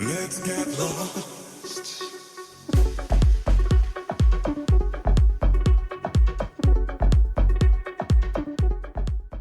Let's get lost.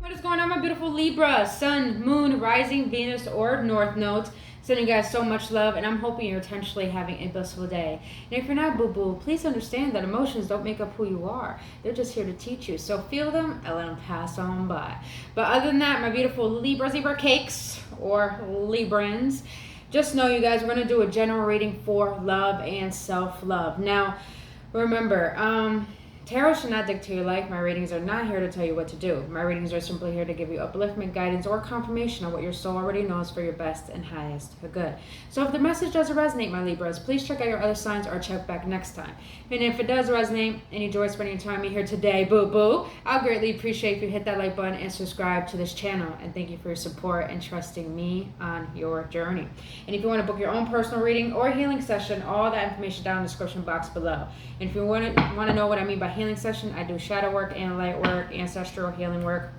What is going on, my beautiful Libra? Sun, Moon, Rising, Venus, or North Node. Sending you guys so much love, and I'm hoping you're intentionally having a blissful day. And if you're not, boo-boo, please understand that emotions don't make up who you are. They're just here to teach you. So feel them and let them pass on by. But other than that, my beautiful Libra cakes, or Librans, just know, you guys, we're going to do a general reading for love and self-love. Now, remember, tarot should not dictate your life. My readings are not here to tell you what to do. My readings are simply here to give you upliftment, guidance, or confirmation of what your soul already knows for your best and highest good. So if the message doesn't resonate, my Libras, please check out your other signs or check back next time. And if it does resonate and you enjoy spending time here today, boo-boo, I'll greatly appreciate if you hit that like button and subscribe to this channel. And thank you for your support and trusting me on your journey. And if you want to book your own personal reading or healing session, all that information down in the description box below. And if you want to know what I mean by healing session, I do shadow work and light work, ancestral healing work,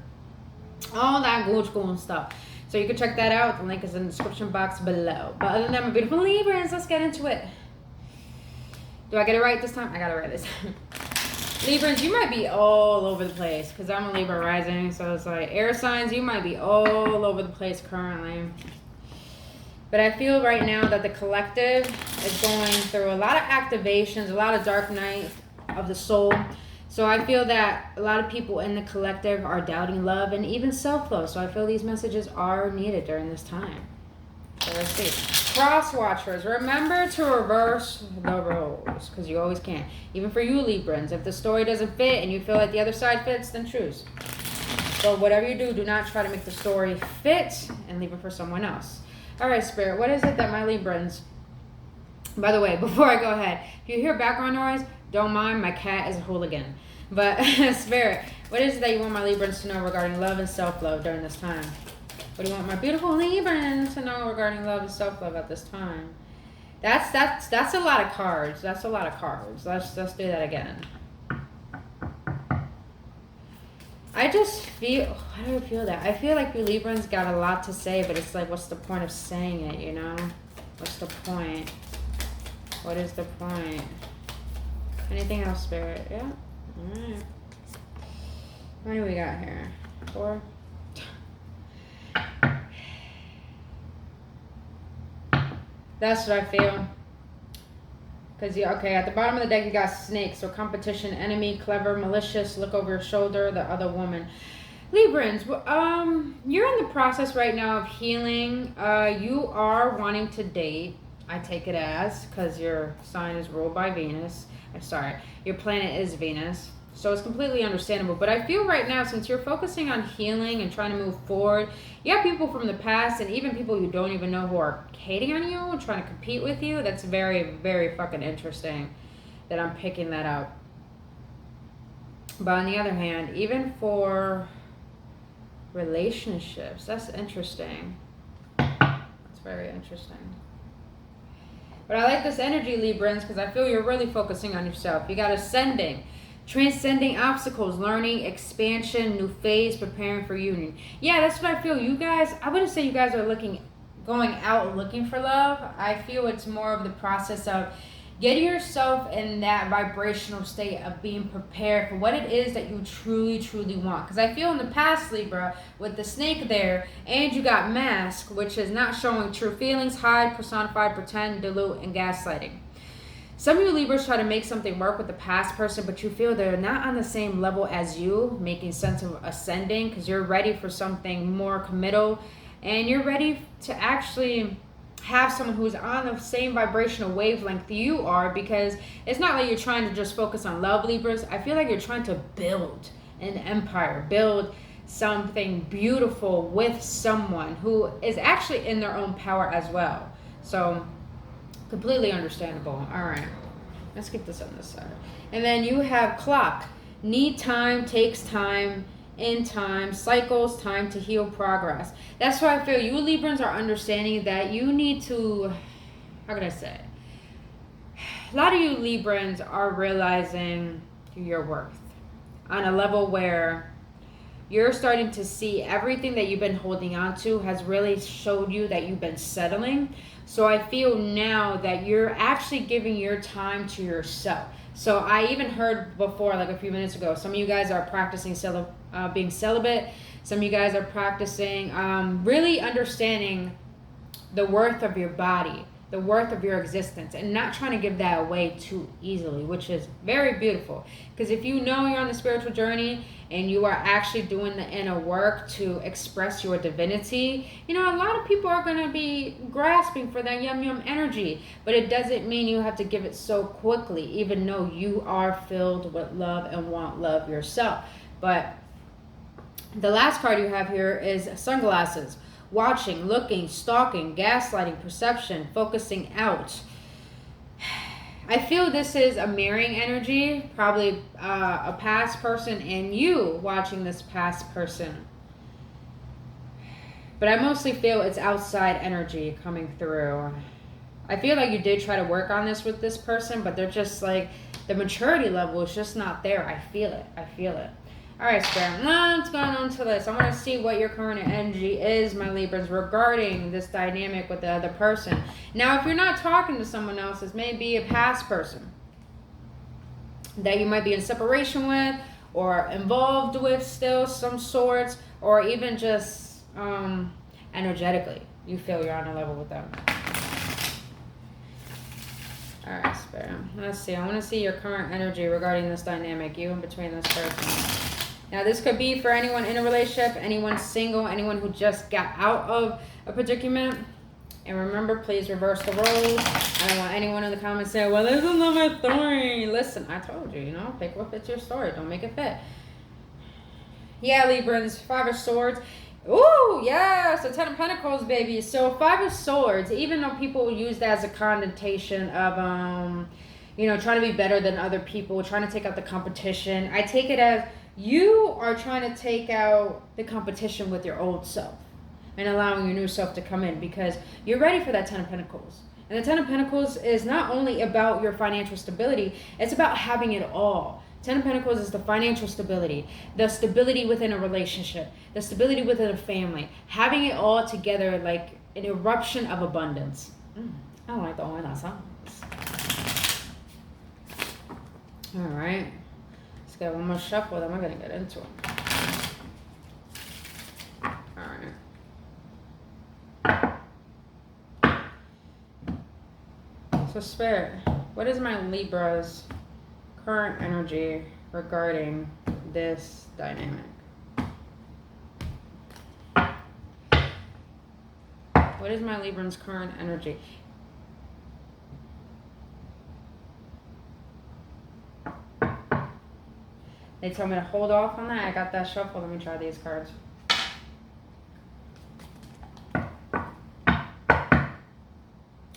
all that goon stuff. So you can check that out. The link is in the description box below. But other than that, my beautiful Librans, let's get into it. Do I get it right this time? I got it right this time. Librans, you might be all over the place because I'm a Libra rising. So it's like air signs, you might be all over the place currently. But I feel right now that the collective is going through a lot of activations, a lot of dark night of the soul. So I feel that a lot of people in the collective are doubting love and even self-love. So I feel these messages are needed during this time. So let's see. Cross watchers, remember to reverse the roles, because you always can. Even for you Librans, if the story doesn't fit and you feel like the other side fits, then choose. So whatever you do, do not try to make the story fit and leave it for someone else. All right, Spirit, what is it that my Librans... By the way, before I go ahead, if you hear background noise, don't mind, my cat is a hooligan. But Spirit, what is it that you want my Librans to know regarding love and self-love during this time? What do you want my beautiful Librans to know regarding love and self-love at this time? That's a lot of cards. That's a lot of cards. Let's do that again. I just feel, how do I feel that? I feel like you Librans got a lot to say, but it's like, what's the point of saying it, you know? What's the point? What is the point? Anything else, Spirit? Yeah? Alright. What do we got here? 4. That's what I feel. Because, okay, at the bottom of the deck, you got snakes. So competition, enemy, clever, malicious, look over your shoulder, the other woman. Librans, you're in the process right now of healing. You are wanting to date, I take it as, because your sign is ruled by Venus. I'm sorry, your planet is Venus. So it's completely understandable. But I feel right now, since you're focusing on healing and trying to move forward, you have people from the past and even people you don't even know who are hating on you and trying to compete with you. That's very, very fucking interesting that I'm picking that up. But on the other hand, even for relationships, that's interesting. That's very interesting. But I like this energy, Librans, because I feel you're really focusing on yourself. You got ascending. Transcending obstacles, learning, expansion, new phase, preparing for union. Yeah, that's what I feel. You guys, I wouldn't say you guys are going out looking for love. I feel it's more of the process of getting yourself in that vibrational state of being prepared for what it is that you truly, truly want. Because I feel in the past, Libra, with the snake there, and you got mask, which is not showing true feelings, hide, personify, pretend, dilute, and gaslighting. Some of you Libras try to make something work with the past person, but you feel they're not on the same level as you, making sense of ascending, because you're ready for something more committal, and you're ready to actually have someone who's on the same vibrational wavelength you are, because it's not like you're trying to just focus on love, Libras. I feel like you're trying to build an empire, build something beautiful with someone who is actually in their own power as well. So completely understandable. All right, let's keep this on this side. And then you have clock. Need time, takes time, in time, cycles, time to heal, progress. That's why I feel you Librans are understanding that you need to, how can I say? A lot of you Librans are realizing your worth on a level where you're starting to see everything that you've been holding on to has really showed you that you've been settling. So I feel now that you're actually giving your time to yourself. So I even heard before, like a few minutes ago, some of you guys are practicing being celibate. Some of you guys are practicing really understanding the worth of your body, the worth of your existence, and not trying to give that away too easily, which is very beautiful. Because if you know you're on the spiritual journey and you are actually doing the inner work to express your divinity, you know, a lot of people are going to be grasping for that yum yum energy, but it doesn't mean you have to give it so quickly, even though you are filled with love and want love yourself. But the last card you have here is sunglasses. Watching, looking, stalking, gaslighting, perception, focusing out. I feel this is a mirroring energy, probably a past person and you watching this past person. But I mostly feel it's outside energy coming through. I feel like you did try to work on this with this person, but they're just like, the maturity level is just not there. I feel it. I feel it. All right, Spirit, let's go on to this. I want to see what your current energy is, my Libras, regarding this dynamic with the other person. Now, if you're not talking to someone else, this may be a past person that you might be in separation with or involved with still, some sorts, or even just energetically, you feel you're on a level with them. All right, Spirit, let's see. I want to see your current energy regarding this dynamic, you in between this person. Now, this could be for anyone in a relationship, anyone single, anyone who just got out of a predicament. And remember, please reverse the roles. I don't want anyone in the comments saying, well, this is not my story. Listen, I told you, you know, pick what fits your story. Don't make it fit. Yeah, Librans, Five of Swords. Ooh, yes, the Ten of Pentacles, baby. So Five of Swords, even though people use that as a connotation of, you know, trying to be better than other people, trying to take out the competition, I take it as you are trying to take out the competition with your old self and allowing your new self to come in, because you're ready for that Ten of Pentacles. And the Ten of Pentacles is not only about your financial stability, it's about having it all. Ten of Pentacles is the financial stability, the stability within a relationship, the stability within a family, having it all together like an eruption of abundance. I don't like the way that sounds. All right. Got one more shuffle, then we're going to get into it. Alright. So, Spirit, what is my Libra's current energy regarding this dynamic? What is my Libran's current energy? They told me to hold off on that. I got that shuffle. Let me try these cards.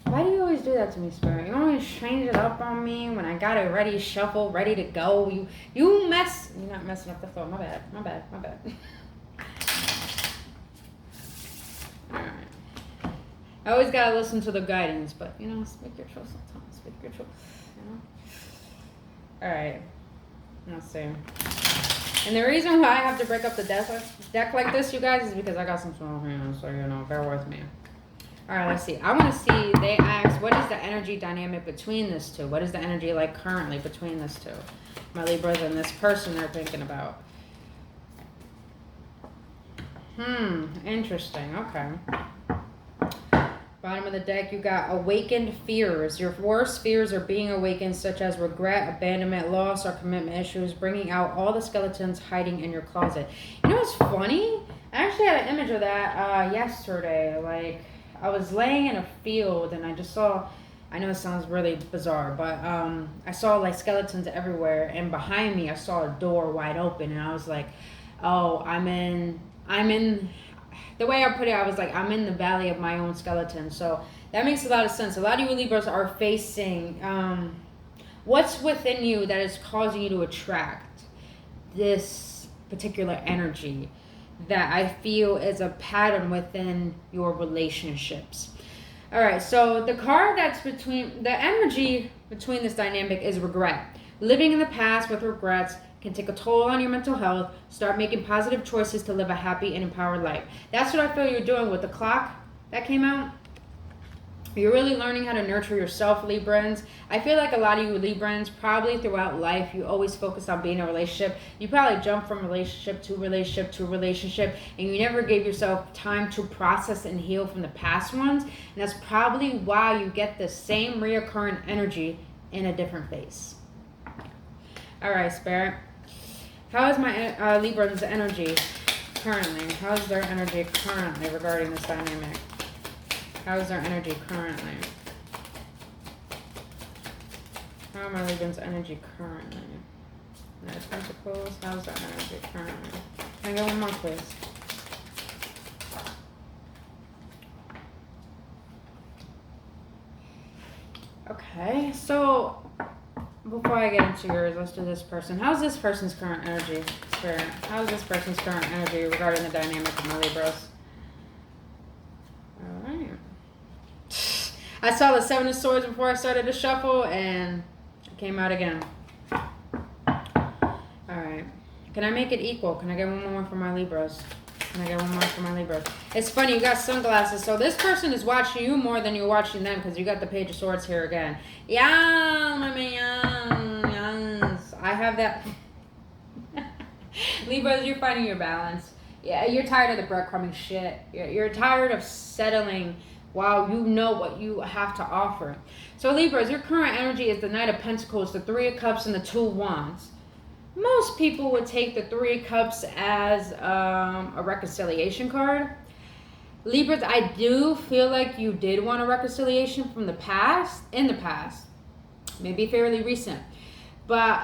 Why do you always do that to me, Spirit? You always change it up on me when I got it ready, shuffle, ready to go. You mess. You're not messing up the flow. My bad. My bad. My bad. Alright. I always gotta listen to the guidance, but you know, speak your truth sometimes. Speak your truth. You know? Alright. Let's see. And the reason why I have to break up the deck like this, you guys, is because I got some small hands, so, you know, bear with me. All right, let's see. I want to see, they asked, what is the energy dynamic between this two? What is the energy like currently between this two? My Libras and this person they're thinking about. Interesting. Okay. Bottom of the deck, you got awakened fears. Your worst fears are being awakened, such as regret, abandonment, loss, or commitment issues, bringing out all the skeletons hiding in your closet. You know what's funny? I actually had an image of that yesterday. Like, I was laying in a field, and I just saw, I know it sounds really bizarre, but I saw, like, skeletons everywhere, and behind me, I saw a door wide open, and I was like, oh, I'm in, the way I put it, I was like, I'm in the valley of my own skeleton. So that makes a lot of sense. A lot of you Libras are facing what's within you that is causing you to attract this particular energy that I feel is a pattern within your relationships. All right, so the card that's between, the energy between this dynamic is regret. Living in the past with regrets, can take a toll on your mental health. Start making positive choices to live a happy and empowered life. That's what I feel you're doing with the clock that came out. You're really learning how to nurture yourself, Librans. I feel like a lot of you Librans, probably throughout life, you always focus on being in a relationship. You probably jump from relationship to relationship to relationship, and you never gave yourself time to process and heal from the past ones. And that's probably why you get the same reoccurring energy in a different face. All right, Spirit. How is my Librans' energy currently? How is their energy currently regarding this dynamic? How is their energy currently? How are my Librans' energy currently? Knight of Pentacles. How's their energy currently? Can I get one more, please? Okay, so before I get into yours, let's do this person. How's this person's current energy, Spirit? How's this person's current energy regarding the dynamic of my Libras? All right. I saw the Seven of Swords before I started to shuffle, and it came out again. Alright. Can I make it equal? Can I get one more for my Libras? Can I get one more for my Libras? It's funny, you got sunglasses, so this person is watching you more than you're watching them, because you got the Page of Swords here again. Yeah, yes. I have that. Libras, you're finding your balance. Yeah, you're tired of the breadcrumbing shit. You're tired of settling while you know what you have to offer. So Libras, your current energy is the Knight of Pentacles, the Three of Cups, and the Two of Wands. Most people would take the Three of Cups as a reconciliation card. Libras, I do feel like you did want a reconciliation from the past, maybe fairly recent. But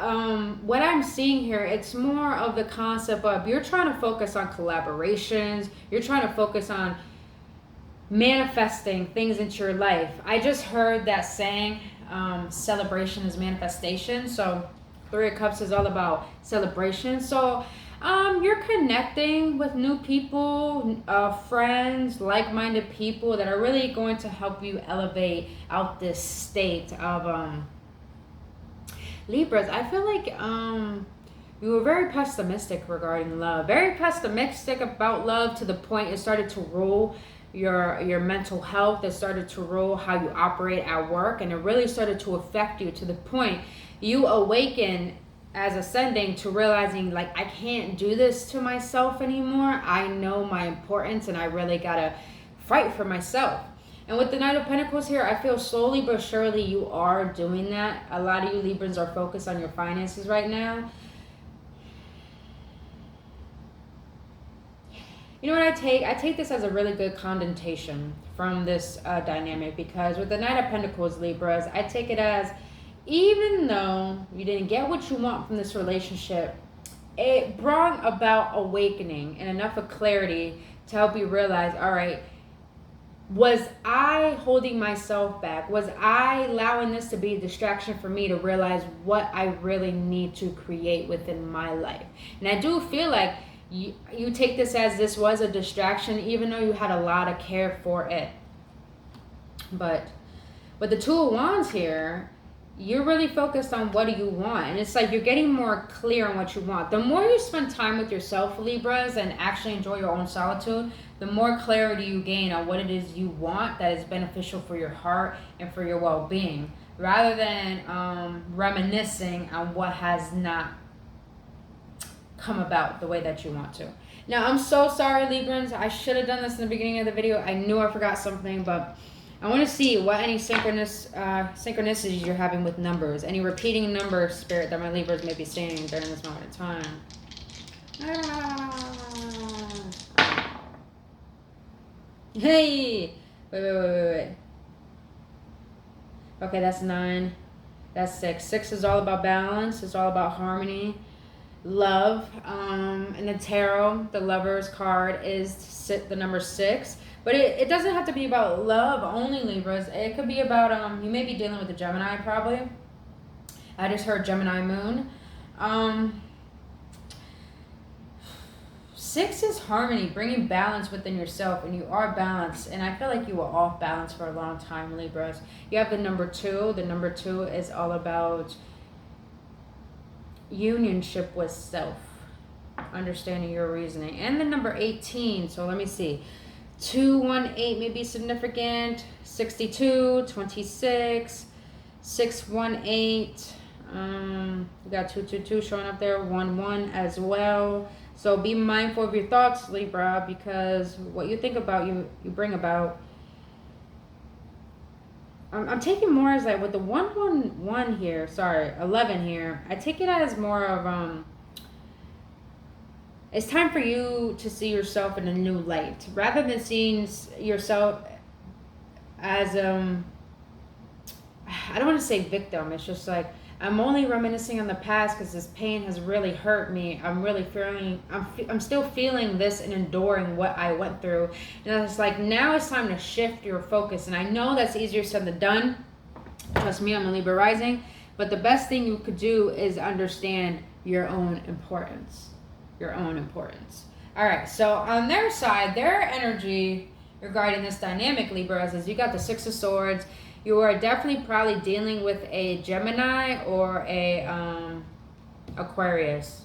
what I'm seeing here, it's more of the concept of you're trying to focus on collaborations. You're trying to focus on manifesting things into your life. I just heard that saying, celebration is manifestation. So Three of Cups is all about celebration. So you're connecting with new people, friends, like-minded people that are really going to help you elevate out this state of Libras. I feel like you were very pessimistic regarding love, very pessimistic about love, to the point it started to rule your mental health. It started to rule how you operate at work, and it really started to affect you to the point you awaken as ascending to realizing, like, I can't do this to myself anymore. I know my importance, and I really gotta fight for myself. And with the Knight of Pentacles here, I feel slowly but surely you are doing that. A lot of you Librans are focused on your finances right now. You know what I take? I take this as a really good condensation from this dynamic, because with the Knight of Pentacles, Libras, I take it as, even though you didn't get what you want from this relationship, it brought about awakening and enough of clarity to help you realize, all right, was I holding myself back? Was I allowing this to be a distraction for me to realize what I really need to create within my life? And I do feel like you take this as this was a distraction, even though you had a lot of care for it. But with the Two of Wands here, you're really focused on what do you want. And it's like you're getting more clear on what you want. The more you spend time with yourself, Libras, and actually enjoy your own solitude, the more clarity you gain on what it is you want that is beneficial for your heart and for your well-being, rather than reminiscing on what has not come about the way that you want to. Now, I'm so sorry, Librans. I should have done this in the beginning of the video. I knew I forgot something, but I want to see what any synchronicities you're having with numbers. Any repeating number, Spirit, that my Libras may be seeing during this moment in time. Hey! Wait. Okay, that's 9. That's 6. 6 is all about balance. It's all about harmony. Love. In the tarot, the Lover's card is the number 6. But it doesn't have to be about love only, Libras. It could be about, you may be dealing with a Gemini, probably. I just heard Gemini moon. 6 is harmony, bringing balance within yourself, and you are balanced. And I feel like you were off balance for a long time, Libras. You have the number 2. The number 2 is all about unionship with self, understanding your reasoning. And the number 18, so let me see. 218 may be significant. 62, 26, 618. You got 222 showing up there. 11 as well. So be mindful of your thoughts, Libra, because what you think about, you bring about. I'm taking more as like with the 111 here. Sorry, 11 here. I take it as more of it's time for you to see yourself in a new light, rather than seeing yourself as I don't want to say victim. It's just like I'm only reminiscing on the past because this pain has really hurt me. I'm really feeling, I'm still feeling this and enduring what I went through. And it's like, now it's time to shift your focus. And I know that's easier said than done. Trust me, I'm a Libra rising. But the best thing you could do is understand your own importance. Your own importance. All right, so on their side, their energy regarding this dynamic, Libras, is you got the Six of Swords. You are definitely probably dealing with a Gemini or a Aquarius,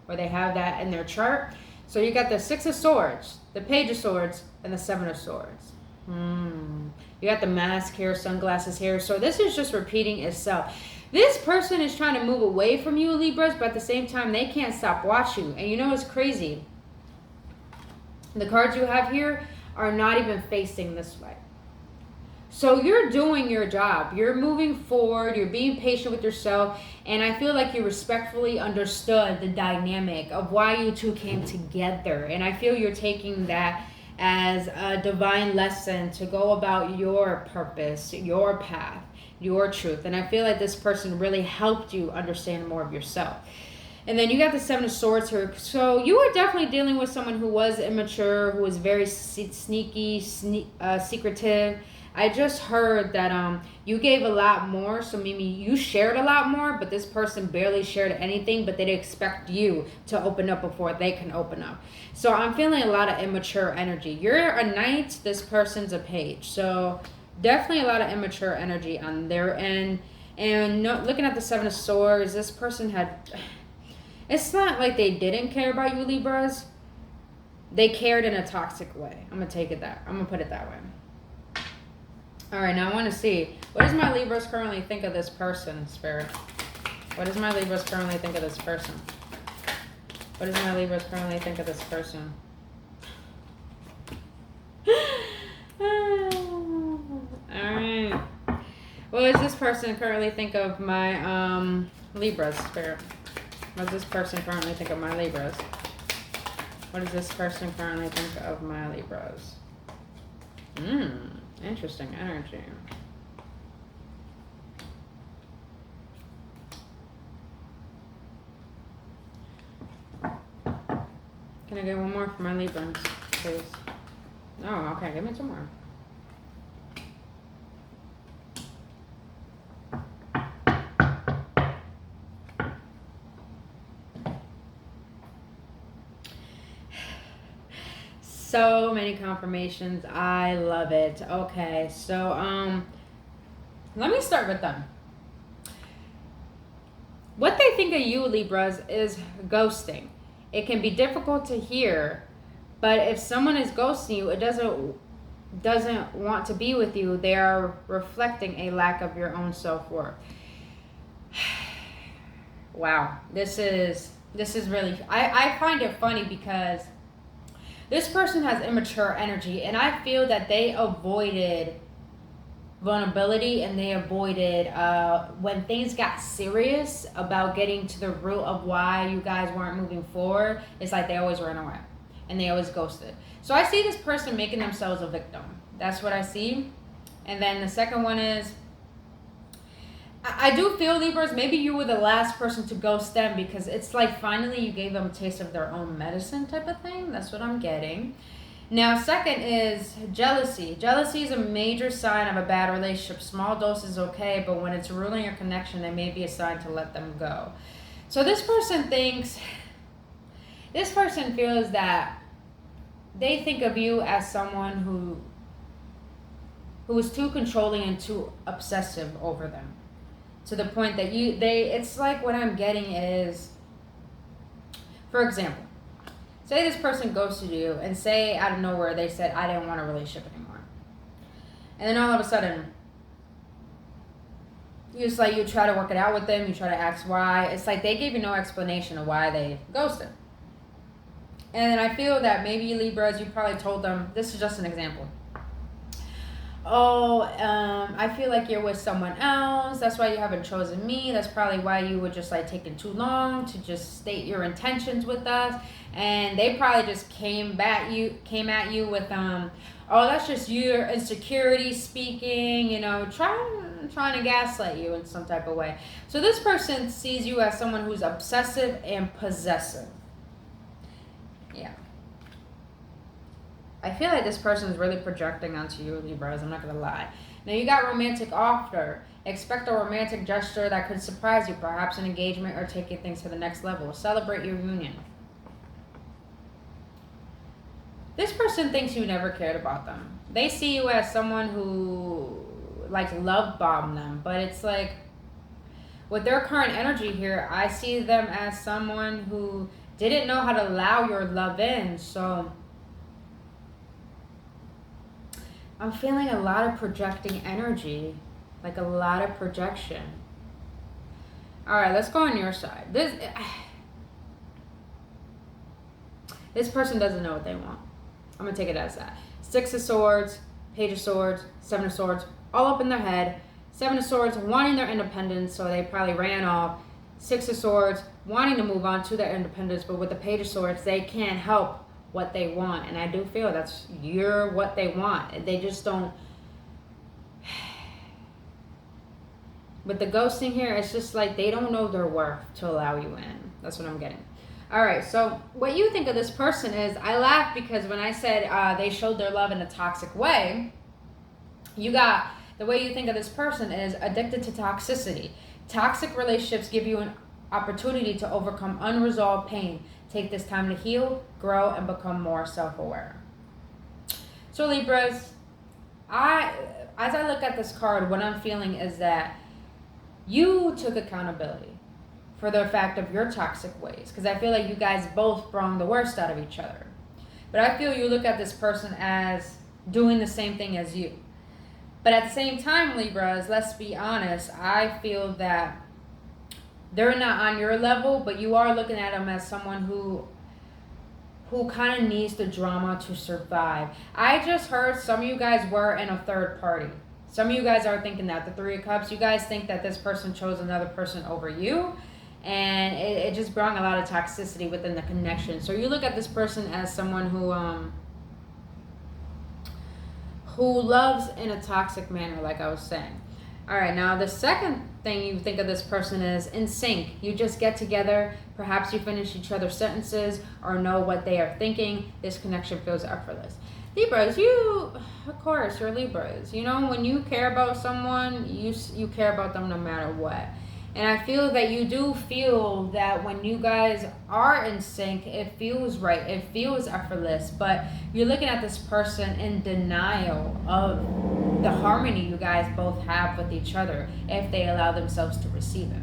where they have that in their chart. So you got the Six of Swords, the Page of Swords, and the Seven of Swords. You got the mask here, sunglasses here. So this is just repeating itself. This person is trying to move away from you, Libras, but at the same time, they can't stop watching. And you know what's crazy? The cards you have here are not even facing this way. So you're doing your job. You're moving forward. You're being patient with yourself. And I feel like you respectfully understood the dynamic of why you two came together. And I feel you're taking that as a divine lesson to go about your purpose, your path, your truth. And I feel like this person really helped you understand more of yourself. And then you got the Seven of Swords here. So you were definitely dealing with someone who was immature, who was very sneaky, secretive. I just heard that you gave a lot more, so maybe you shared a lot more, but this person barely shared anything, but they expect you to open up before they can open up. So I'm feeling a lot of immature energy. You're a Knight, this person's a Page. So definitely a lot of immature energy on their end. And looking at the Seven of Swords, this person had... It's not like they didn't care about you, Libras. They cared in a toxic way. I'm going to put it that way. All right, now I want to see, what does my Libras currently think of this person, Spirit? What does my Libras currently think of this person? What does my Libras currently think of this person? All right. What does this person currently think of my Libras, Spirit? What does this person currently think of my Libras? What does this person currently think of my Libras? Interesting energy. Can I get one more for my Librans, please? Oh, okay. Give me two more. So many confirmations. I love it. Okay, so let me start with them. What they think of you, Libras, is ghosting. It can be difficult to hear, but if someone is ghosting you, it doesn't want to be with you. They are reflecting a lack of your own self-worth. Wow, this is really, I find it funny because this person has immature energy, and I feel that they avoided vulnerability, and they avoided when things got serious about getting to the root of why you guys weren't moving forward. It's like they always ran away and they always ghosted. So I see this person making themselves a victim. That's what I see. And then the second one is, I do feel, Libras, maybe you were the last person to ghost them, because it's like finally you gave them a taste of their own medicine type of thing. That's what I'm getting. Now, second is jealousy. Jealousy is a major sign of a bad relationship. Small dose is okay, but when it's ruining your connection, it may be a sign to let them go. So this person feels that they think of you as someone who is too controlling and too obsessive over them. to the point that it's like what I'm getting is, for example, say this person ghosted you and say out of nowhere they said, I didn't want a relationship anymore. And then all of a sudden, you try to work it out with them, you try to ask why. It's like they gave you no explanation of why they ghosted. And then I feel that maybe Libras, you probably told them, this is just an example. I feel like you're with someone else. That's why you haven't chosen me. That's probably why you were just like taking too long to just state your intentions with us. And they probably just came at you with that's just your insecurity speaking, trying to gaslight you in some type of way. So this person sees you as someone who's obsessive and possessive. Yeah. I feel like this person is really projecting onto you, Libras. I'm not going to lie. Now, you got romantic offer. Expect a romantic gesture that could surprise you, perhaps an engagement or taking things to the next level. Celebrate your union. This person thinks you never cared about them. They see you as someone who, love bombed them. But it's like, with their current energy here, I see them as someone who didn't know how to allow your love in. So I'm feeling a lot of projecting energy, like a lot of projection. All right, let's go on your side. This person doesn't know what they want. I'm going to take it as that. 6 of Swords, Page of Swords, 7 of Swords, all up in their head. 7 of Swords, wanting their independence, so they probably ran off. 6 of Swords, wanting to move on to their independence, but with the Page of Swords, they can't help what they want. And I do feel you're what they want. They just don't. With the ghosting here, it's just like they don't know their worth to allow you in. That's what I'm getting. All right, so what you think of this person is, I laugh because when I said they showed their love in a toxic way, the way you think of this person is addicted to toxicity. Toxic relationships give you an opportunity to overcome unresolved pain. Take this time to heal, grow, and become more self-aware. So Libras, as I look at this card, what I'm feeling is that you took accountability for the fact of your toxic ways. Because I feel like you guys both brought the worst out of each other. But I feel you look at this person as doing the same thing as you. But at the same time, Libras, let's be honest, I feel that they're not on your level, but you are looking at them as someone who kind of needs the drama to survive. I just heard some of you guys were in a third party. Some of you guys are thinking that. The 3 of Cups, you guys think that this person chose another person over you. And it just brought a lot of toxicity within the connection. So you look at this person as someone who loves in a toxic manner, like I was saying. All right, now the second thing you think of this person is in sync. You just get together. Perhaps you finish each other's sentences or know what they are thinking. This connection feels effortless. Libras, of course, you're Libras. When you care about someone, you care about them no matter what. And I feel that you do feel that when you guys are in sync, it feels right. It feels effortless. But you're looking at this person in denial of the harmony you guys both have with each other if they allow themselves to receive it.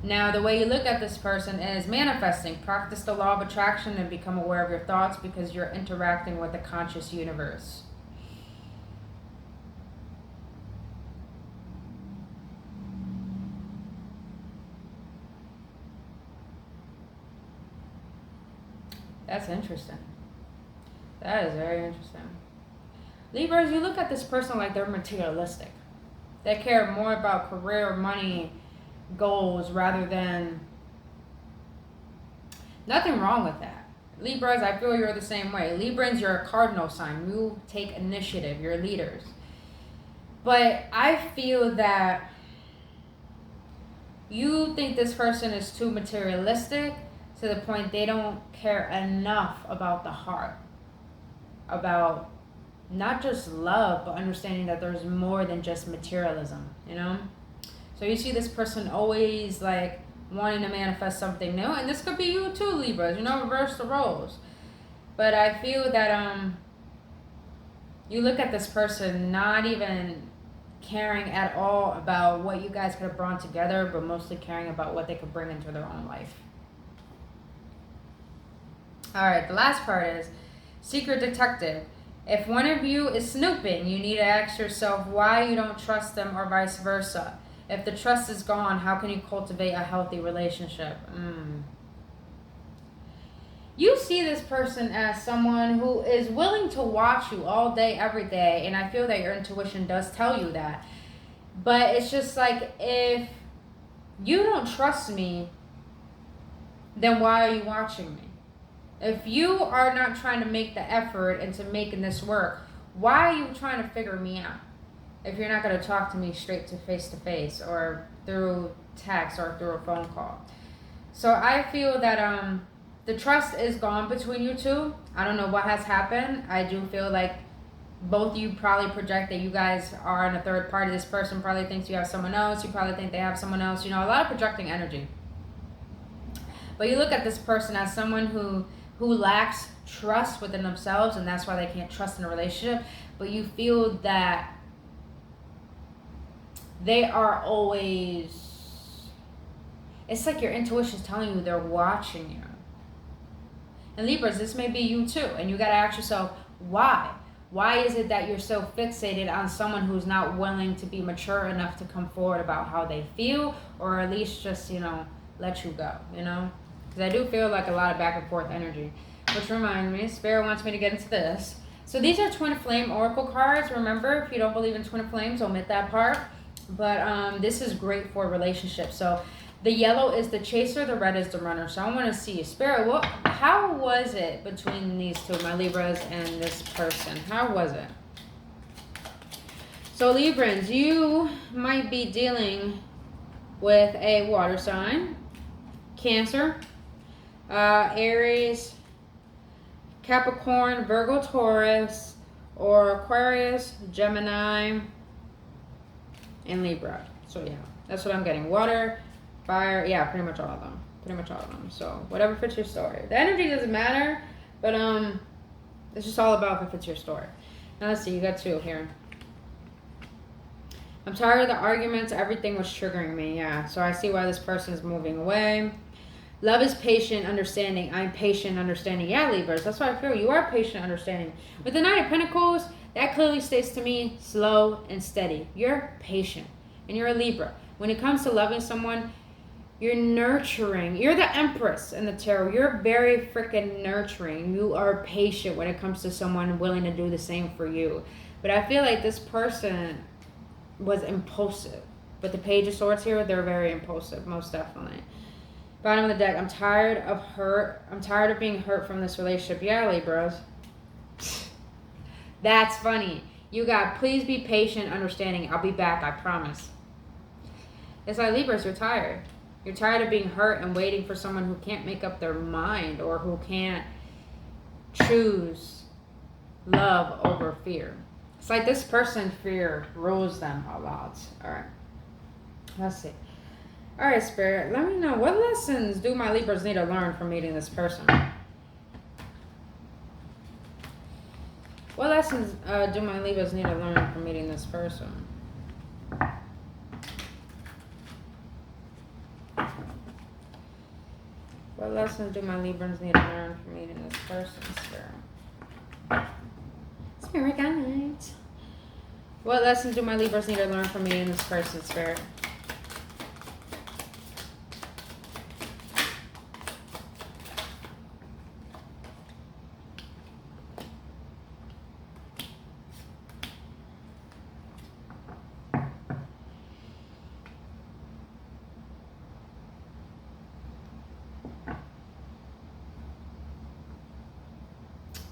Now, the way you look at this person is manifesting. Practice the law of attraction and become aware of your thoughts because you're interacting with the conscious universe. That's interesting. That is very interesting. Libras, you look at this person like they're materialistic. They care more about career, money, goals rather than... Nothing wrong with that. Libras, I feel you're the same way. Librans, you're a cardinal sign. You take initiative. You're leaders. But I feel that you think this person is too materialistic to the point they don't care enough about the heart. About not just love, but understanding that there's more than just materialism, So you see this person always wanting to manifest something new. And this could be you too, Libras, reverse the roles. But I feel that you look at this person not even caring at all about what you guys could have brought together, but mostly caring about what they could bring into their own life. Alright, the last part is secret detective. If one of you is snooping, you need to ask yourself why you don't trust them or vice versa. If the trust is gone, how can you cultivate a healthy relationship? You see this person as someone who is willing to watch you all day, every day, and I feel that your intuition does tell you that. But it's just like, if you don't trust me, then why are you watching me? If you are not trying to make the effort into making this work, why are you trying to figure me out? If you're not going to talk to me straight to face or through text or through a phone call. So I feel that the trust is gone between you two. I don't know what has happened. I do feel like both of you probably project that you guys are in a third party. This person probably thinks you have someone else. You probably think they have someone else. You know, a lot of projecting energy. But you look at this person as someone who lacks trust within themselves, and that's why they can't trust in a relationship. But you feel that they are always, it's like your intuition is telling you they're watching you. And Libras, this may be you too. And you got to ask yourself, why? Why is it that you're so fixated on someone who's not willing to be mature enough to come forward about how they feel, or at least just, you know, let you go, you know? Because I do feel like a lot of back and forth energy. Which reminds me, Spirit wants me to get into this. So these are Twin Flame Oracle cards. Remember, if you don't believe in Twin Flames, omit that part. But this is great for relationships. So the yellow is the chaser, the red is the runner. So I want to see, Spirit, how was it between these two, my Libras and this person? How was it? So Librans, you might be dealing with a water sign, Cancer, Aries, Capricorn, Virgo, Taurus, or Aquarius, Gemini, and Libra. So yeah, that's what I'm getting. Water, fire, yeah, pretty much all of them. So whatever fits your story. The energy doesn't matter, but it's just all about if it fits your story. Now let's see, you got two here. I'm tired of the arguments. Everything was triggering me. Yeah, so I see why this person is moving away. Love is patient, understanding. I'm patient, understanding. Yeah, Libras, that's what I feel. You are patient, understanding. With the Knight of Pentacles, that clearly states to me, slow and steady. You're patient, and you're a Libra. When it comes to loving someone, you're nurturing. You're the Empress in the tarot. You're very freaking nurturing. You are patient when it comes to someone willing to do the same for you. But I feel like this person was impulsive. But the Page of Swords here, they're very impulsive, most definitely. Bottom of the deck, I'm tired of hurt. I'm tired of being hurt from this relationship. Yeah, Libras. That's funny. You got, please be patient, understanding. I'll be back, I promise. It's like, Libras, you're tired. You're tired of being hurt and waiting for someone who can't make up their mind or who can't choose love over fear. It's like this person, fear rules them a lot. All right. Let's see. All right, Spirit, let me know, what lessons do my Libras need to learn from meeting this person? What lessons do my Libras need to learn from meeting this person? What lessons do my Librans need to learn from meeting this person, Spirit? Spirit guides. What lessons do my Libras need to learn from meeting this person, Spirit?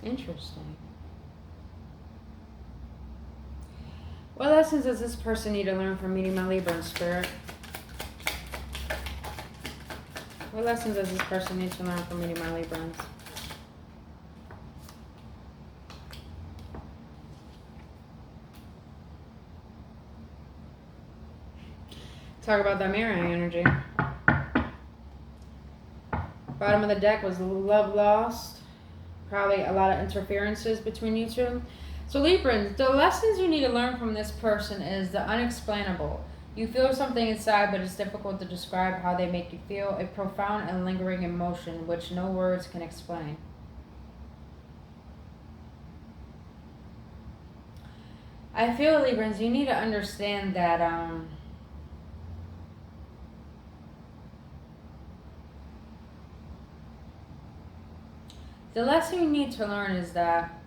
Interesting. What lessons does this person need to learn from meeting my Libra in Spirit? What lessons does this person need to learn from meeting my Librans? Talk about that mirroring energy. Bottom of the deck was love lost. Probably a lot of interferences between you two. So Librans, the lessons you need to learn from this person is the unexplainable. You feel something inside, but it's difficult to describe how they make you feel. A profound and lingering emotion which no words can explain. I feel, Librans, you need to understand that the lesson you need to learn is that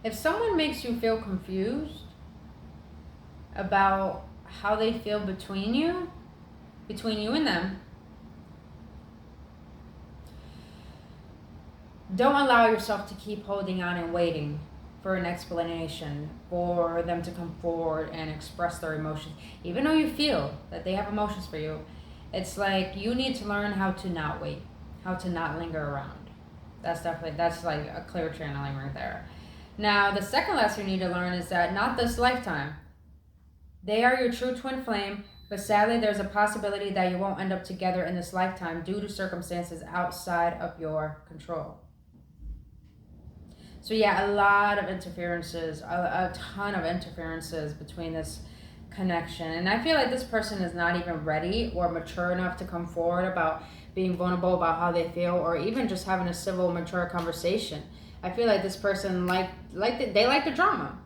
if someone makes you feel confused about how they feel between you and them, don't allow yourself to keep holding on and waiting for an explanation, for them to come forward and express their emotions. Even though you feel that they have emotions for you, it's like you need to learn how to not wait, how to not linger around. That's like a clear channeling right there. Now, the second lesson you need to learn is that not this lifetime. They are your true twin flame, but sadly there's a possibility that you won't end up together in this lifetime due to circumstances outside of your control. So yeah, a lot of interferences, a ton of interferences between this connection. And I feel like this person is not even ready or mature enough to come forward about being vulnerable about how they feel, or even just having a civil, mature conversation. I feel like this person they like the drama.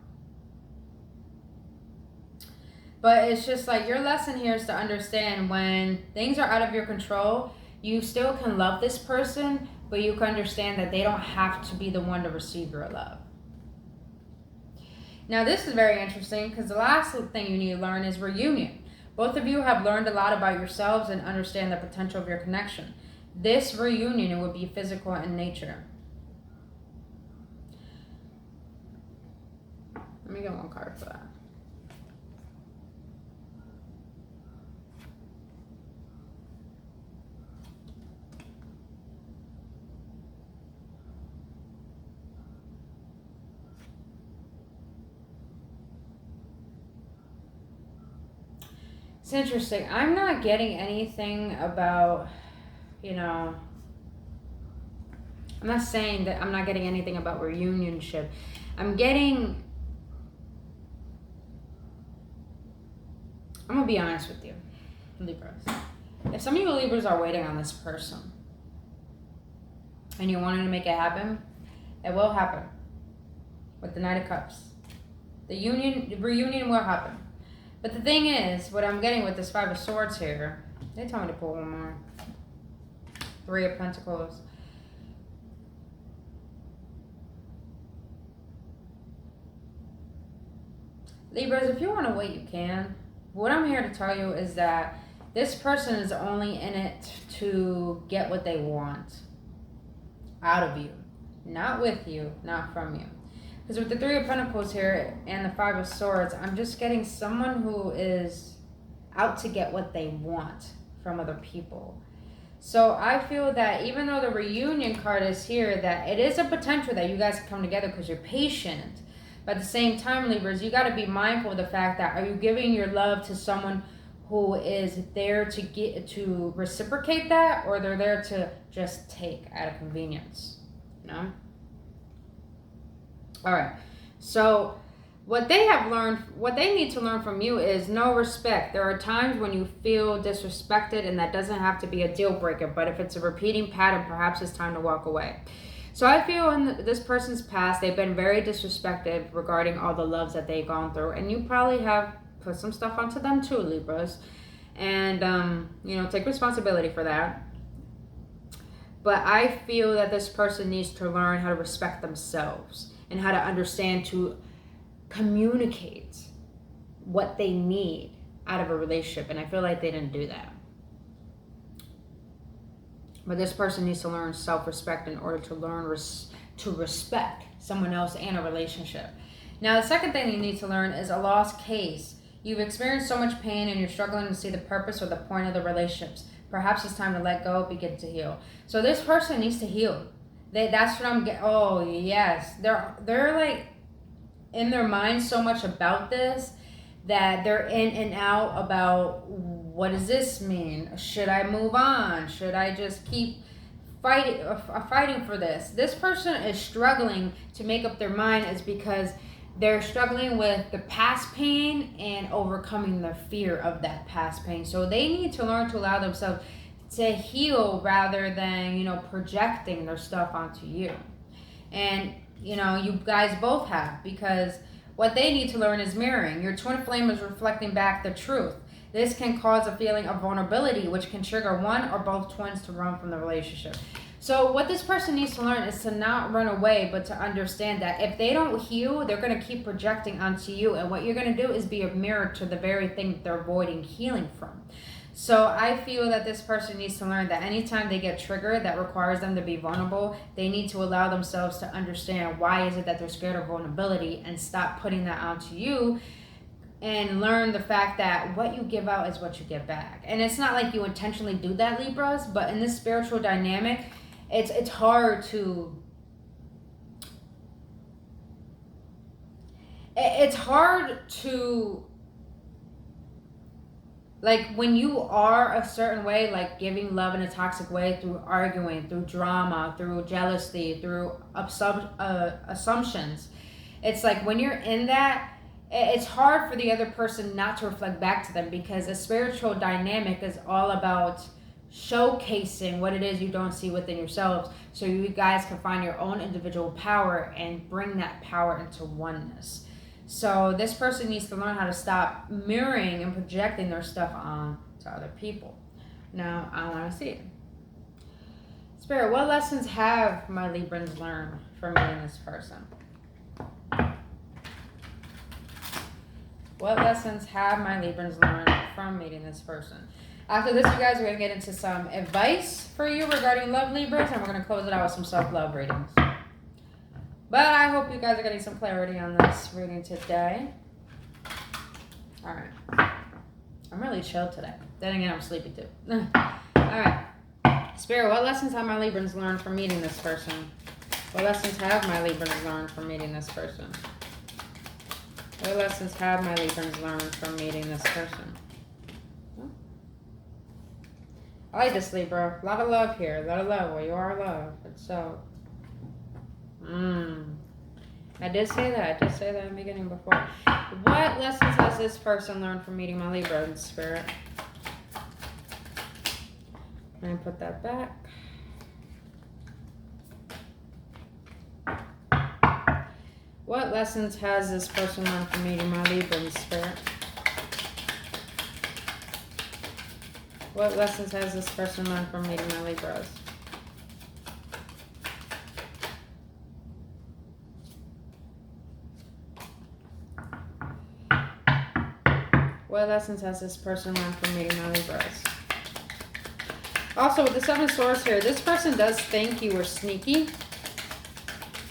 But it's just like your lesson here is to understand when things are out of your control, you still can love this person, but you can understand that they don't have to be the one to receive your love. Now, this is very interesting because the last thing you need to learn is reunion. Both of you have learned a lot about yourselves and understand the potential of your connection. This reunion would be physical in nature. Let me get one card for that. It's interesting. I'm not getting anything about, I'm not saying that I'm not getting anything about reunionship. I'm going to be honest with you, Libras. If some of you Libras are waiting on this person and you're wanting to make it happen, it will happen with the Knight of Cups. The reunion will happen. But the thing is, what I'm getting with this Five of Swords here, they told me to pull one more. Three of Pentacles. Libras, if you want to wait, you can. What I'm here to tell you is that this person is only in it to get what they want out of you. Not with you, not from you. Because with the Three of Pentacles here and the Five of Swords, I'm just getting someone who is out to get what they want from other people. So I feel that even though the reunion card is here, that it is a potential that you guys can come together because you're patient. But at the same time, Libras, you got to be mindful of the fact that are you giving your love to someone who is there to reciprocate that, or they're there to just take out of convenience, All right, so what they need to learn from you is no respect. There are times when you feel disrespected, and that doesn't have to be a deal breaker, but if it's a repeating pattern, perhaps it's time to walk away. So I feel in this person's past, they've been very disrespected regarding all the loves that they've gone through, and you probably have put some stuff onto them too, Libras, and take responsibility for that. But I feel that this person needs to learn how to respect themselves and how to understand to communicate what they need out of a relationship. And I feel like they didn't do that. But this person needs to learn self-respect in order to learn to respect someone else and a relationship. Now, the second thing you need to learn is a lost case. You've experienced so much pain and you're struggling to see the purpose or the point of the relationships. Perhaps it's time to let go, begin to heal. So this person needs to heal. That's what I'm getting. Oh, yes. They're like in their mind so much about this that they're in and out about what does this mean? Should I move on? Should I just keep fighting for this. This person is struggling to make up their mind is because they're struggling with the past pain and overcoming the fear of that past pain. So they need to learn to allow themselves to heal rather than, projecting their stuff onto you. And, you guys both have, because what they need to learn is mirroring. Your twin flame is reflecting back the truth. This can cause a feeling of vulnerability, which can trigger one or both twins to run from the relationship. So what this person needs to learn is to not run away, but to understand that if they don't heal, they're going to keep projecting onto you. And what you're going to do is be a mirror to the very thing that they're avoiding healing from. So I feel that this person needs to learn that anytime they get triggered that requires them to be vulnerable, they need to allow themselves to understand why is it that they're scared of vulnerability and stop putting that onto you, and learn the fact that what you give out is what you get back. And it's not like you intentionally do that, Libras, but in this spiritual dynamic, it's hard to... It's hard to... Like, when you are a certain way, like giving love in a toxic way through arguing, through drama, through jealousy, through assumptions, it's like when you're in that, it's hard for the other person not to reflect back to them, because a spiritual dynamic is all about showcasing what it is you don't see within yourselves, so you guys can find your own individual power and bring that power into oneness. So this person needs to learn how to stop mirroring and projecting their stuff on to other people. Now, I want to see it. Spirit, what lessons have my Librans learned from meeting this person? What lessons have my Librans learned from meeting this person? After this, you guys are going to get into some advice for you regarding love, Libras, and we're going to close it out with some self-love readings. But I hope you guys are getting some clarity on this reading today. Alright. I'm really chilled today. Then again, I'm sleepy too. Alright. Spirit, what lessons have my Librans learned from meeting this person? What lessons have my Librans learned from meeting this person? What lessons have my Librans learned from meeting this person? I like this, Libra. A lot of love here. A lot of love. Well, you are love. It's so... I did say that. In the beginning before. What lessons has this person learned from meeting my Libra in spirit? And put that back. What lessons has this person learned from meeting my Libra in spirit? What lessons has this person learned from meeting my Libras? What lessons has this person learned from meeting my Libras? Also, with the Seven of Swords here, this person does think you were sneaky.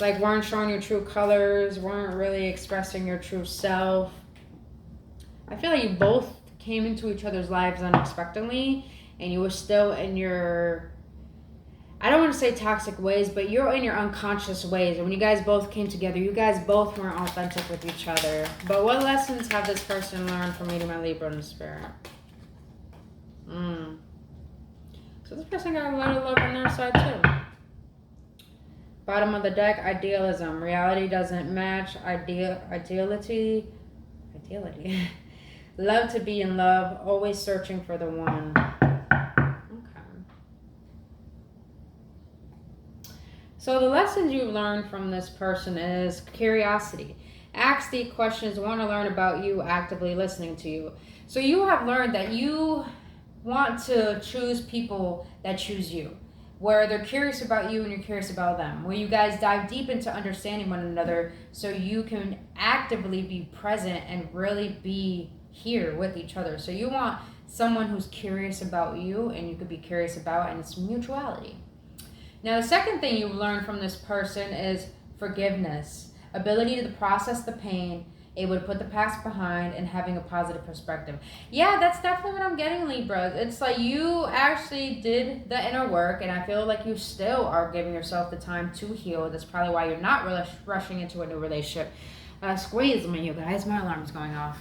Like, weren't showing your true colors, weren't really expressing your true self. I feel like you both came into each other's lives unexpectedly, and you were still in your... I don't want to say toxic ways, but you're in your unconscious ways. And when you guys both came together, you guys both weren't authentic with each other. But what lessons have this person learned from meeting my Libra in the spirit? So this person got a lot of love on their side too. Bottom of the deck, idealism. Reality doesn't match ideality. Love to be in love, always searching for the one. So the lessons you've learned from this person is curiosity. Ask the questions, want to learn about you, actively listening to you. So you have learned that you want to choose people that choose you, where they're curious about you and you're curious about them, where you guys dive deep into understanding one another so you can actively be present and really be here with each other. So you want someone who's curious about you and you could be curious about, and it's mutuality. Now, the second thing you've learned from this person is forgiveness, ability to process the pain, able to put the past behind, and having a positive perspective. Yeah, that's definitely what I'm getting, Libra. It's like you actually did the inner work, and I feel like you still are giving yourself the time to heal. That's probably why you're not rushing into a new relationship. Squeeze me, you guys. My alarm's going off.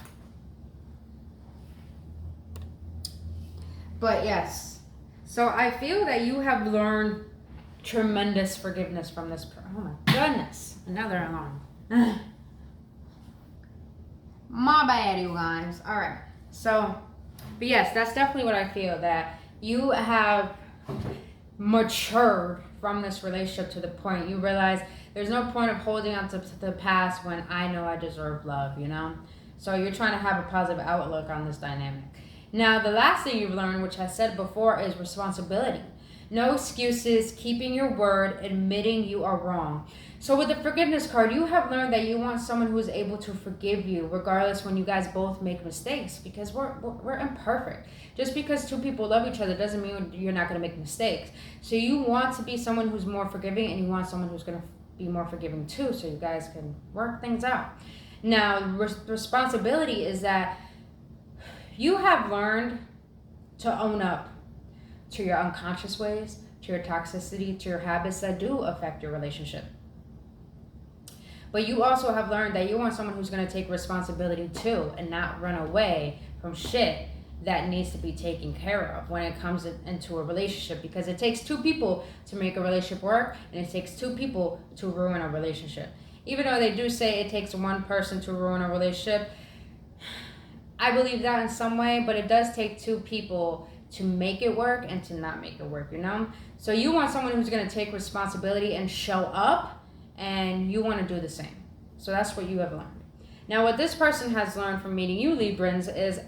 But yes. So I feel that you have learned tremendous forgiveness from this person. Oh my goodness. Another alarm. My bad, you guys. Alright. So, but yes, that's definitely what I feel. That you have matured from this relationship to the point you realize there's no point of holding on to the past when I know I deserve love, you know? So you're trying to have a positive outlook on this dynamic. Now, the last thing you've learned, which I said before, is responsibility. No excuses, keeping your word, admitting you are wrong. So with the forgiveness card, you have learned that you want someone who is able to forgive you regardless when you guys both make mistakes, because we're imperfect. Just because two people love each other doesn't mean you're not going to make mistakes. So you want to be someone who's more forgiving, and you want someone who's going to be more forgiving too, so you guys can work things out. Now, responsibility is that you have learned to own up to your unconscious ways, to your toxicity, to your habits that do affect your relationship. But you also have learned that you want someone who's going to take responsibility too and not run away from shit that needs to be taken care of when it comes into a relationship, because it takes two people to make a relationship work, and it takes two people to ruin a relationship. Even though they do say it takes one person to ruin a relationship, I believe that in some way, but it does take two people to make it work and to not make it work, you know? So you want someone who's going to take responsibility and show up, and you want to do the same. So that's what you have learned. Now, what this person has learned from meeting you, Librans, is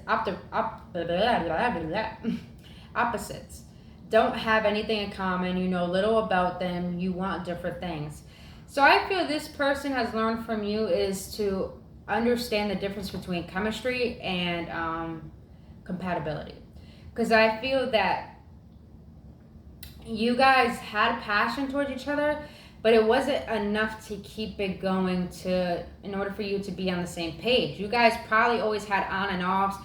opposites. Don't have anything in common. You know little about them. You want different things. So I feel this person has learned from you is to understand the difference between chemistry and compatibility. Because I feel that you guys had passion towards each other, but it wasn't enough to keep it going in order for you to be on the same page. You guys probably always had on and offs.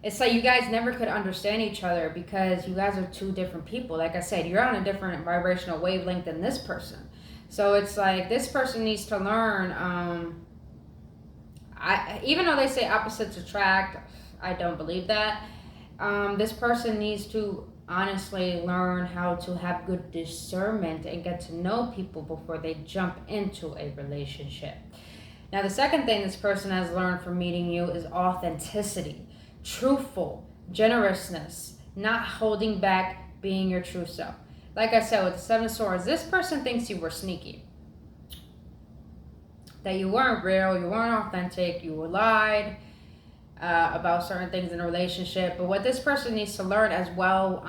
It's like you guys never could understand each other because you guys are two different people. Like I said, you're on a different vibrational wavelength than this person. So it's like this person needs to learn. Even though they say opposites attract, I don't believe that. This person needs to honestly learn how to have good discernment and get to know people before they jump into a relationship. Now, the second thing this person has learned from meeting you is authenticity, truthful, generousness, not holding back, being your true self. Like I said, with the Seven of Swords, this person thinks you were sneaky, that you weren't real, you weren't authentic, you lied about certain things in a relationship. But what this person needs to learn as well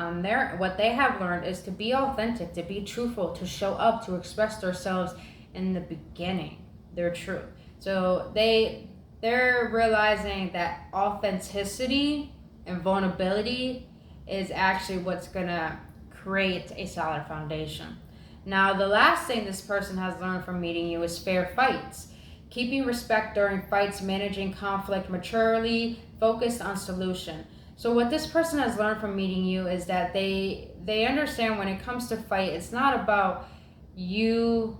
what they have learned is to be authentic, to be truthful, to show up, to express themselves in the beginning, their truth. So they're realizing that authenticity and vulnerability is actually what's gonna create a solid foundation. Now, the last thing this person has learned from meeting you is fair fights. Keeping respect during fights, managing conflict maturely, focused on solution. So what this person has learned from meeting you is that they understand when it comes to fight, it's not about you,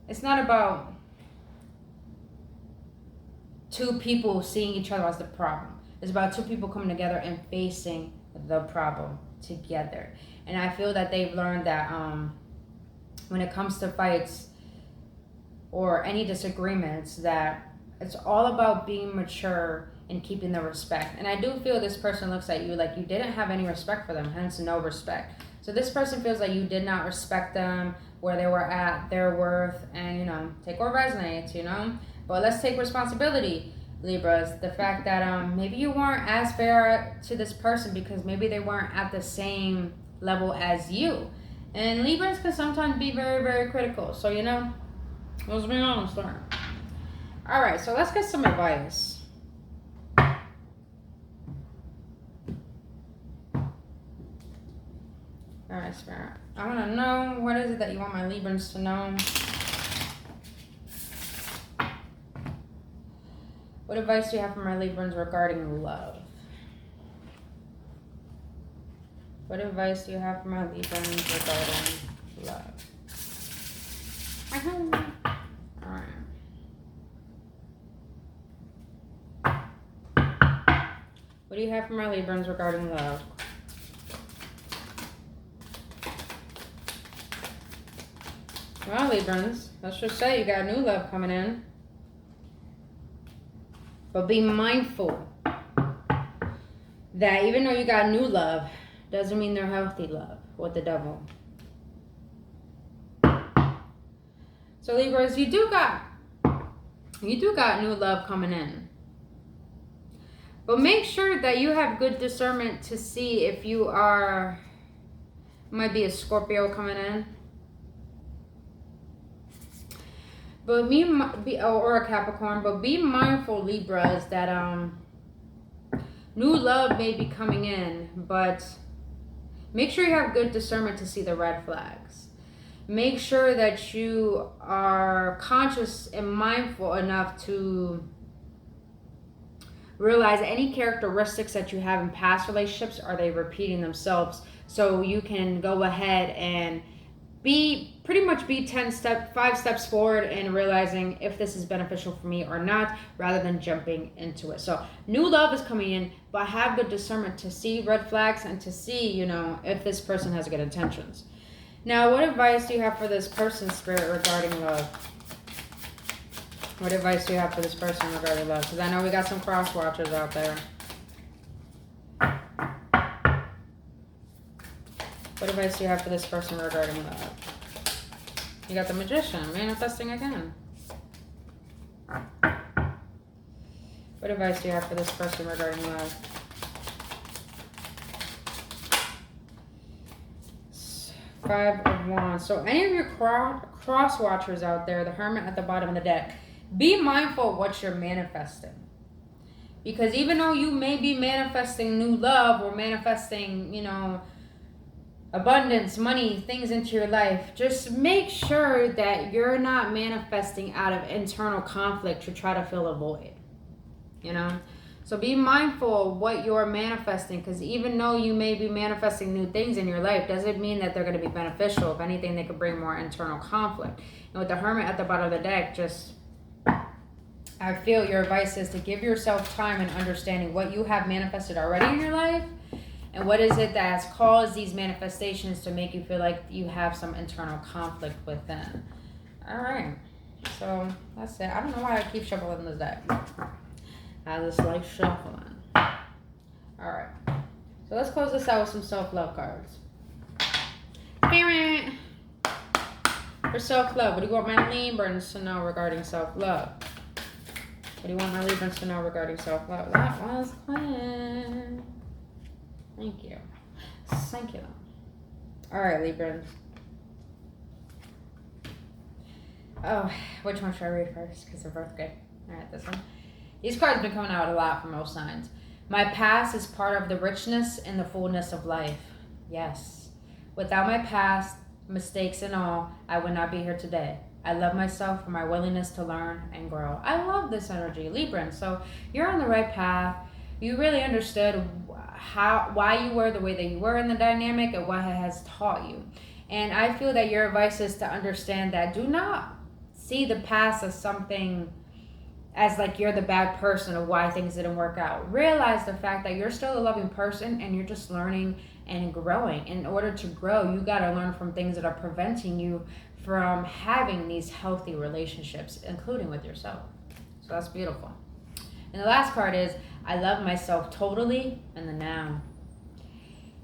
it's not about two people seeing each other as the problem. It's about two people coming together and facing the problem together. And I feel that they've learned that when it comes to fights or any disagreements, that it's all about being mature and keeping the respect. And I do feel this person looks at you like you didn't have any respect for them, hence no respect. So this person feels like you did not respect them, where they were at, their worth, and take what resonates, But let's take responsibility, Libras. The fact that maybe you weren't as fair to this person because maybe they weren't at the same level as you. And Libras can sometimes be very, very critical. So, let's be honest there. All right, so let's get some advice. All right, Spirit. I want to know, what is it that you want my Librans to know? What advice do you have for my Librans regarding love? What advice do you have for my Librans regarding love? Alright. What do you have for my Librans regarding love? Well, Librans, let's just say you got new love coming in. But be mindful that even though you got new love, doesn't mean they're healthy love with the devil. So Libras, you do got new love coming in. But make sure that you have good discernment to see if you are, might be a Scorpio coming in. But or a Capricorn, but be mindful, Libras, that new love may be coming in, but make sure you have good discernment to see the red flags. Make sure that you are conscious and mindful enough to realize any characteristics that you have in past relationships, are they repeating themselves, so you can go ahead and be 5 steps forward in realizing if this is beneficial for me or not, rather than jumping into it. So new love is coming in, but have good discernment to see red flags and to see, you know, if this person has good intentions. Now, what advice do you have for this person, Spirit, regarding love? What advice do you have for this person regarding love? Because I know we got some cross watchers out there. What advice do you have for this person regarding love? You got the Magician, manifesting again. What advice do you have for this person regarding love? Five of Wands. So any of your cross watchers out there, the Hermit at the bottom of the deck, be mindful of what you're manifesting. Because even though you may be manifesting new love or manifesting, you know, abundance, money, things into your life, just make sure that you're not manifesting out of internal conflict to try to fill a void, you know. So be mindful of what you're manifesting, because even though you may be manifesting new things in your life, doesn't mean that they're going to be beneficial. If anything, they could bring more internal conflict. And with the Hermit at the bottom of the deck, just, I feel your advice is to give yourself time and understanding what you have manifested already in your life. And what is it that's caused these manifestations to make you feel like you have some internal conflict within? All right. So that's it. I don't know why I keep shuffling this deck. I just like shuffling. All right. So let's close this out with some self-love cards. Parent. For self-love, what do you want my Librans to know regarding self-love? What do you want my Librans to know regarding self-love? That was clear. Thank you. Thank you. All right, Librans. Oh, which one should I read first? Because they're both good. All right, this one. These cards have been coming out a lot for most signs. My past is part of the richness and the fullness of life. Yes. Without my past, mistakes and all, I would not be here today. I love myself for my willingness to learn and grow. I love this energy, Libra. So you're on the right path. You really understood why you were the way that you were in the dynamic and what it has taught you. And I feel that your advice is to understand that do not see the past as something as like you're the bad person of why things didn't work out. Realize the fact that you're still a loving person and you're just learning and growing. In order to grow, you got to learn from things that are preventing you from having these healthy relationships, including with yourself. So that's beautiful. And the last card is, I love myself totally in the now.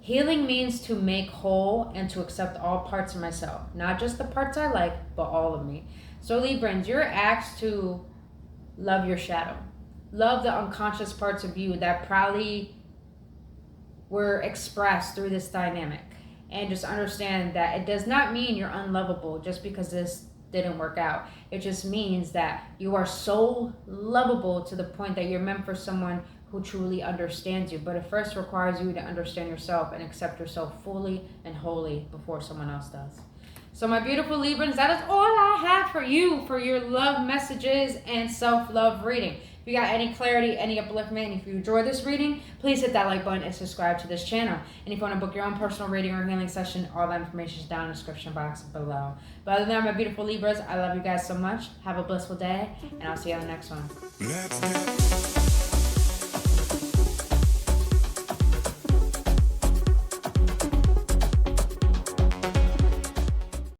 Healing means to make whole and to accept all parts of myself. Not just the parts I like, but all of me. So Librans, you're asked to love your shadow. Love the unconscious parts of you that probably were expressed through this dynamic. And just understand that it does not mean you're unlovable just because this didn't work out. It just means that you are so lovable to the point that you're meant for someone who truly understands you. But it first requires you to understand yourself and accept yourself fully and wholly before someone else does. So my beautiful Librans, that is all I have for you for your love messages and self-love reading. If you got any clarity, any upliftment, and if you enjoyed this reading, please hit that like button and subscribe to this channel. And if you want to book your own personal reading or healing session, all that information is down in the description box below. But other than that, my beautiful Libras, I love you guys so much. Have a blissful day, and I'll see you on the next one. Let's get